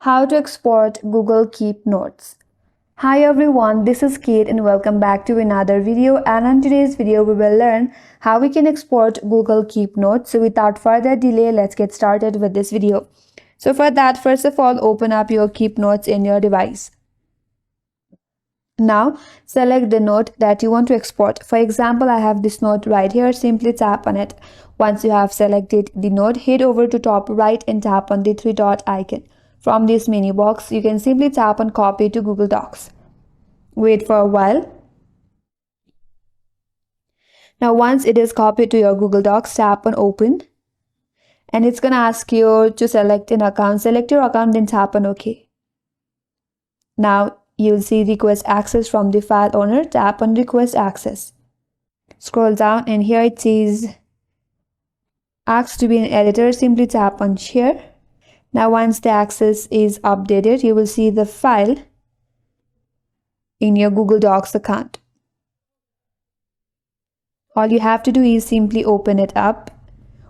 How to export Google Keep Notes. Hi everyone, this is Kate and welcome back to another video, and in today's video we will learn how we can export Google Keep Notes. So without further delay, let's get started with this video. So for that, first of all, open up your Keep Notes in your device. Now select the note that you want to export. For example, I have this note right here. Simply tap on it. Once you have selected the note, head over to top right and tap on the three dot icon. From this menu box, you can simply tap on copy to Google Docs. Wait for a while. Now once it is copied to your Google Docs, tap on open. And it's going to ask you to select an account. Select your account, then tap on OK. Now you'll see request access from the file owner. Tap on request access. Scroll down and here it says ask to be an editor. Simply tap on share. Now once the access is updated, you will see the file in your Google Docs account. All you have to do is simply open it up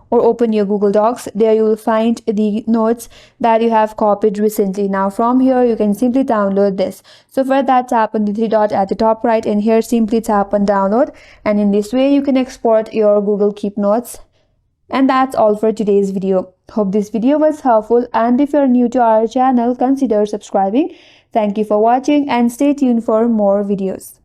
or open your Google Docs. There you will find the notes that you have copied recently. Now from here you can simply download this. So for that, tap on the three dot at the top right and here simply tap on download, and in this way you can export your Google Keep Notes. And that's all for today's video. Hope this video was helpful, and if you're new to our channel, consider subscribing. Thank you for watching and stay tuned for more videos.